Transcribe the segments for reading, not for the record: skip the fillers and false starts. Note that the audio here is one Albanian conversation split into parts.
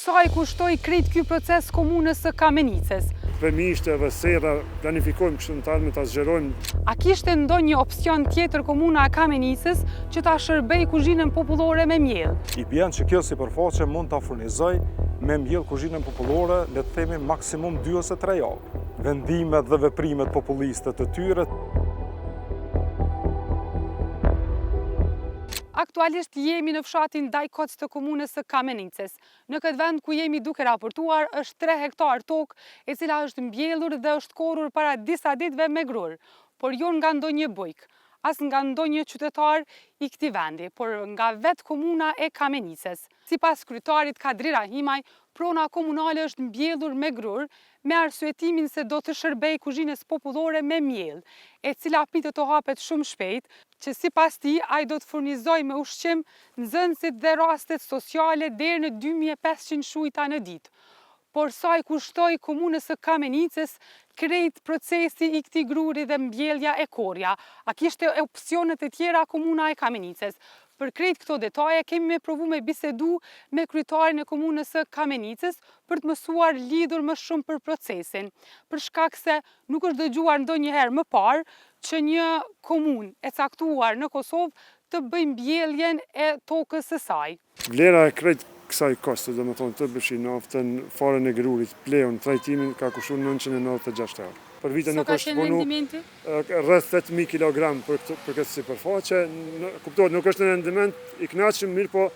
sa i kushtoi krejt ky proces komunës së Kamenicës? Premisht edhe sera planifikojmë kështu në talme ta zgjerojmë. A kishte ndonjë opsion tjetër komuna e Kamenicës që ta shërbej kuzhinën popullore me miell? I bjen që kjo sipërfaqe mund ta furnizoj me miell kuzhinën popullore, le të themi maksimum 2 ose 3 javë. Vendimet dhe veprimet populiste të tyre. Aktualisht jemi në fshatin Dajkoc të komunës së Kamenicës. Në këtë vend ku jemi duke raportuar është 3 hektar tokë e cila është mbjellur dhe është korrur para disa ditëve me grur, por jo nga ndonjë bujk, as nga ndonjë qytetar i këtij vendi, por nga vetë komuna e Kamenicës. Sipas kryetarit Kadri Rahimaj, prona komunale është mbjellur me grur me arsyetimin se do të shërbej kuzhinës popullore me miell, e cila pritet të hapet shumë shpejt, që sipas tij ai do të furnizojë me ushqim nxënësit dhe rastet sociale deri në 2500 shujta në ditë. Por sa i kushtoi komunës së Kamenicës krejt procesi i këtij gruri dhe mbjellja e korja? A kishte opsione të tjera komuna e Kamenicës? Për krejt këto detaje kemi provu me bisedu me kryetarin e komunës së Kamenicës për të mësuar lidhur më shumë për procesin, për shkak se nuk është dëgjuar ndonjëherë më parë që një komunë e caktuar në Kosovë të bëjë mbjelljen e tokës së saj. Vlera e krejt kësaj koste, domethënë të bëshi naftën, farën e grurit, pleun, trajtimin ka kushtuar 996 euro. Për vite nuk është punu rreth 8000 kg për këtë sipërfaqe. Kuptohet, nuk është në rendiment i kënaqshëm, mirë po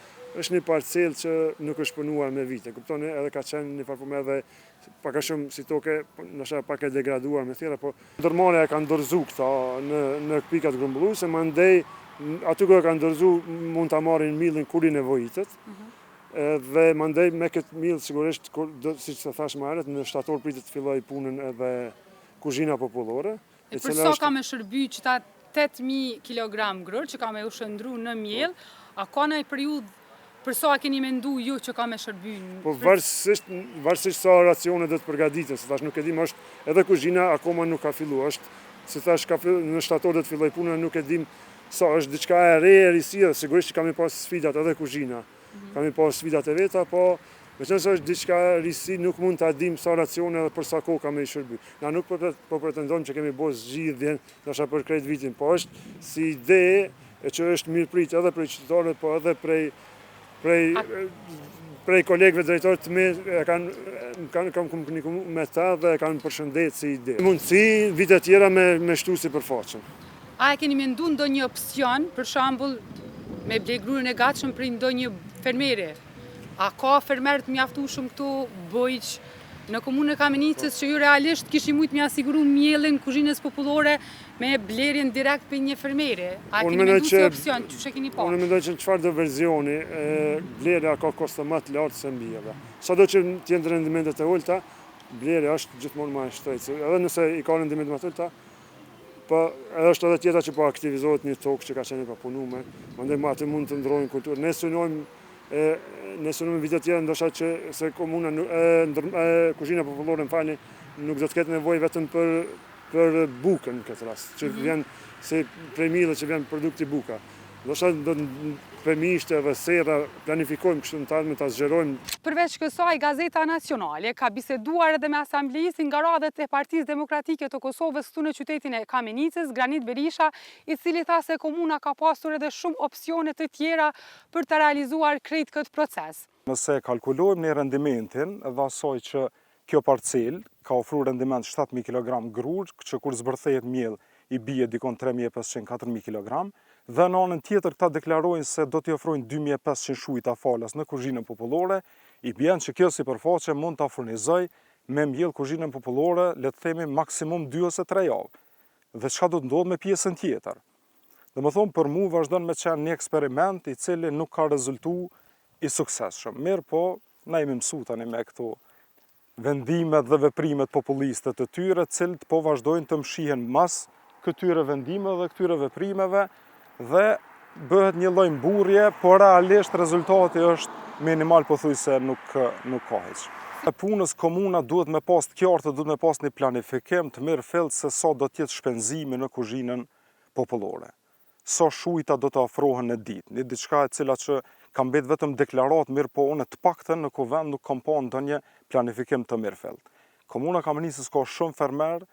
është një parcelë që nuk është punuar me vite. Kuptoni, edhe ka qenë një farë edhe pak a shumë si toke, ndoshta pak e degraduar me tjera, po ndërmarrja e ka ndërzu këta në pikat grumbulluese, mandej aty ku e ka ndërzu mund ta marrin millin kur i nevojitet. Dhe mandej me këtë mill sigurisht, siç të thash më herët, në shtator pritet të fillojë punën edhe kuzhina popullore. E për sa ka me shërby që ta 8000 kg grër që ka me u shëndru në miell, a ka në periudhë për sa keni mendu ju që ka me shërby? Po varësisht sa racione do të përgatitet, se tash nuk e dim, është edhe kuzhina akoma nuk ka filluar, është si thash në shtator do të fillojë puna, nuk e dim sa është diçka e re e risia, sigurisht që kemi pas sfidat edhe kuzhina. Kemi pas sfidat e veta, po veçanëse është diçka risi, nuk mund ta dim sa racione dhe për sa kohë ka me i shërby. Na nuk po pretendojmë që kemi bërë zgjidhjen ndoshta për krejt vitin, po është si ide e që është mirëprit edhe prej qytetarëve, po edhe prej kolegëve drejtorë të mirë kam komunikuar me ta dhe kanë përshëndet si ide. Mundësi vite tjera me shtu sipërfaqen. A e keni mendu ndonjë opsion, për shembull, me ble grurin e gatshëm për ndonjë fermere? A ka fermerë të mjaftueshëm këtu bojq në komunën e Kamenicës që ju realisht kishin mujt me asiguru miellin kuzhinës popullore me blerjen direkt për një fermere? A keni mendu si opsion, çu keni pa? Unë mendoj që në çfarëdo versioni blerja ka kosto më të lartë se mbjellja. Sado që të jenë rendimentet e ulta, blerja është gjithmonë më e shtrenjtë. Edhe nëse i ka rendimente më të ulta, po edhe është edhe tjetra që po aktivizohet një tokë që ka qenë pa punuar, mandej aty mund të ndrojnë kulturë. Ne synojmë vite tjera ndoshta që se komuna kuzhina popullore nuk do të ketë nevojë vetëm për bukën në këtë rast, që vjen se prej millit që vjen produkti buka. Ndoshta do premisht edhe sera planifikojmë kështu në talme ta zgjerojmë. Përveç kësaj, Gazeta Nacionale ka biseduar edhe me asambleistin nga radhët e Partisë Demokratike të Kosovës këtu në qytetin e Kamenicës, Granit Berisha, i cili tha se komuna ka pasur edhe shumë opsione të tjera për të realizuar krejt këtë proces. Nëse kalkulojmë në rendimentin dhe asaj që kjo parcel ka ofruar rendiment 7000 kg grur, që kur zbërthehet miell i bie dikon 3500-4000 kg, dhe në anën tjetër këta deklarojnë se do t'i ofrojnë 2500 shujta falas në kuzhinën popullore, i bjen që kjo sipërfaqe mund ta furnizoj me miell kuzhinën popullore, le të themi maksimum 2 ose 3 javë. Dhe çka do të ndodhë me pjesën tjetër? Domethënë për mua vazhdon me qenë një eksperiment i cili nuk ka rezultu i suksesshëm. Mirë, po na jemi mësuar tani me këto vendimet dhe veprimet populiste të tyre, cilët po vazhdojnë të mshihen mas këtyre vendimeve dhe këtyre veprimeve, dhe bëhet një lloj mburrje, por realisht rezultati është minimal, pothuajse nuk ka hiç. E punës komuna duhet me pas të qartë, duhet me pas një planifikim të mirë fillt se sa do të jetë shpenzimi në kuzhinën popullore. Sa shujta do të ofrohen në ditë, një diçka e cila që kam mbet vetëm deklarat mirë, po unë të paktën në kuvend nuk kam pa ndonjë planifikim të mirëfillt. Komuna Kamenicës ka shumë fermer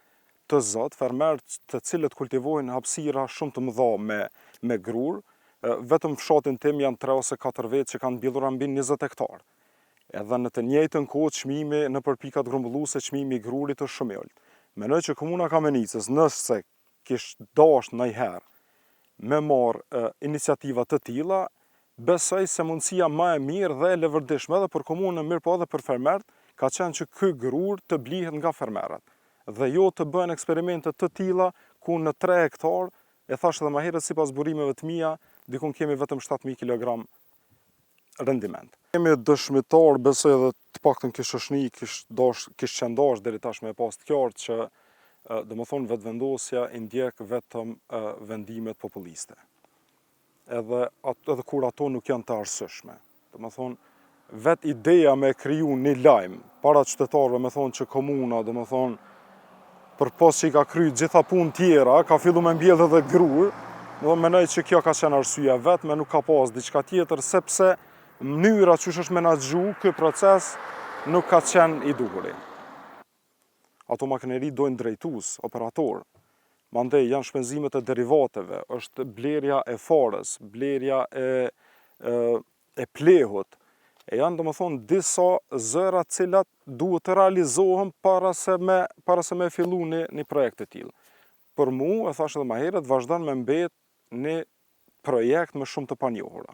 të zot, fermer të cilët kultivojnë hapësira shumë të mëdha me grur. Vetëm fshatin tim janë 3 ose 4 vjet që kanë mbillur mbi 20 hektar. Edhe në të njëjtën kohë çmimi nëpër pikat grumbulluese, çmimi i grurit është shumë i ulët. Mendoj që Komuna Kamenicës, nëse kish dash ndonjëherë me marrë iniciativa të tilla, besoj se mundësia më e mirë dhe e levërdishme edhe për komunën mirë po edhe për fermerët, ka qenë që ky grur të blihet nga fermerët. Dhe jo të bëhen eksperimente të tilla ku në 3 hektar, e thash edhe më herët sipas burimeve të mia, dikun kemi vetëm 7000 kg rendiment. Kemi dëshmitar, besoj edhe të paktën kishëshni, kish qendash deri tash me pas të qartë që domethënë vetëvendosja i ndjek vetëm vendimet populliste. Edhe kur ato nuk janë të arsyeshme. Domethënë vetë ideja me kriju një lajm para qytetarëve me thonë që komuna, domethënë për pas që i ka kryer gjitha punë tjera, ka fillu me mbjellë edhe grur, do mendoj që kjo ka qenë arsyeja vetme, nuk ka pas diçka tjetër, sepse mënyra që është menaxhu ky proces nuk ka qenë i duhur. Ato makineri dojnë drejtues, operator. Mandej janë shpenzimet e derivateve, është blerja e farës, blerja e plehut. E janë domethënë disa zëra të cilat duhet të realizohen para se me fillu një projekt të tillë. Për mua, e thash edhe më herët, vazhdon me mbet një projekt me shumë të panjohura.